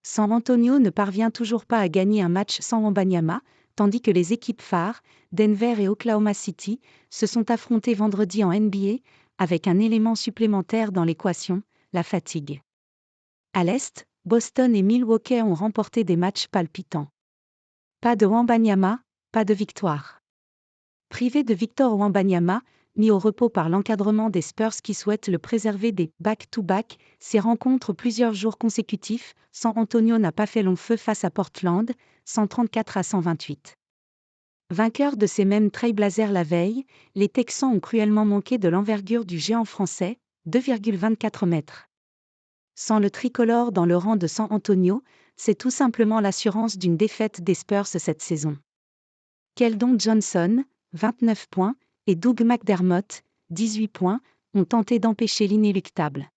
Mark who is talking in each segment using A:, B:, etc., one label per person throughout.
A: San Antonio ne parvient toujours pas à gagner un match sans Wembanyama, tandis que les équipes phares, Denver et Oklahoma City, se sont affrontées vendredi en NBA, avec un élément supplémentaire dans l'équation, la fatigue. À l'Est, Boston et Milwaukee ont remporté des matchs palpitants. Pas de Wembanyama, pas de victoire. Privé de Victor Wembanyama, mis au repos par l'encadrement des Spurs qui souhaitent le préserver des « back-to-back », ces rencontres plusieurs jours consécutifs, San Antonio n'a pas fait long feu face à Portland, 134-128. Vainqueurs de ces mêmes Trailblazers la veille, les Texans ont cruellement manqué de l'envergure du géant français, 2,24 mètres. Sans le tricolore dans le rang de San Antonio, c'est tout simplement l'assurance d'une défaite des Spurs cette saison. Keldon Johnson, 29 points, et Doug McDermott, 18 points, ont tenté d'empêcher l'inéluctable.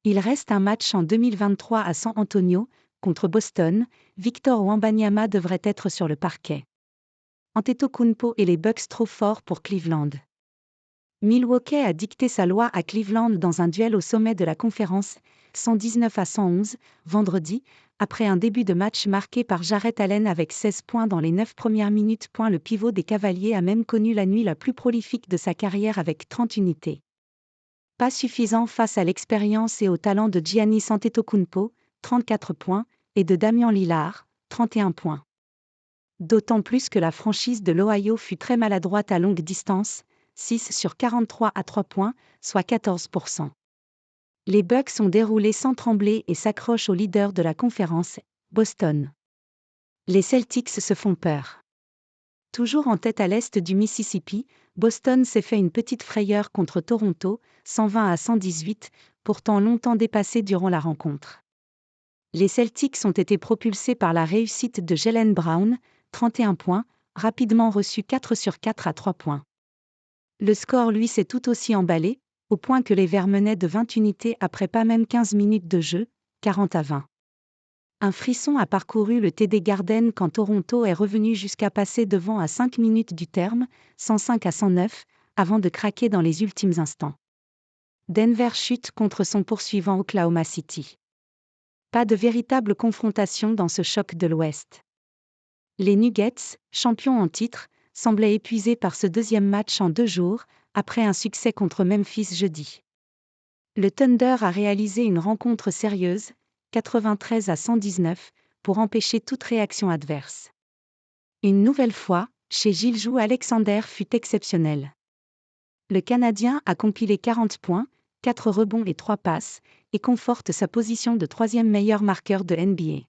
A: Il reste un match en 2023 à San Antonio, contre Boston. Victor Wembanyama devrait être sur le parquet. Antetokounmpo et les Bucks trop forts pour Cleveland. Milwaukee a dicté sa loi à Cleveland dans un duel au sommet de la conférence, 119-111, vendredi, après un début de match marqué par Jarrett Allen avec 16 points dans les 9 premières minutes. Le pivot des Cavaliers a même connu la nuit la plus prolifique de sa carrière avec 30 unités. Pas suffisant face à l'expérience et au talent de Giannis Antetokounmpo, 34 points, et de Damian Lillard, 31 points. D'autant plus que la franchise de l'Ohio fut très maladroite à longue distance, 6 sur 43 à 3 points, soit 14%. Les Bucks ont déroulé sans trembler et s'accrochent au leader de la conférence, Boston. Les Celtics se font peur. Toujours en tête à l'est du Mississippi, Boston s'est fait une petite frayeur contre Toronto, 120-118, pourtant longtemps dépassé durant la rencontre. Les Celtics ont été propulsés par la réussite de Jaylen Brown, 31 points, rapidement reçu 4 sur 4 à 3 points. Le score lui s'est tout aussi emballé, au point que les Verts menaient de 20 unités après pas même 15 minutes de jeu, 40-20. Un frisson a parcouru le TD Garden quand Toronto est revenu jusqu'à passer devant à 5 minutes du terme, 105-109, avant de craquer dans les ultimes instants. Denver chute contre son poursuivant Oklahoma City. Pas de véritable confrontation dans ce choc de l'Ouest. Les Nuggets, champions en titre, semblaient épuisés par ce deuxième match en 2 jours, après un succès contre Memphis jeudi. Le Thunder a réalisé une rencontre sérieuse, 93-119, pour empêcher toute réaction adverse. Une nouvelle fois, chez Gilgeous Alexander fut exceptionnel. Le Canadien a compilé 40 points, 4 rebonds et 3 passes, et conforte sa position de 3e meilleur marqueur de NBA.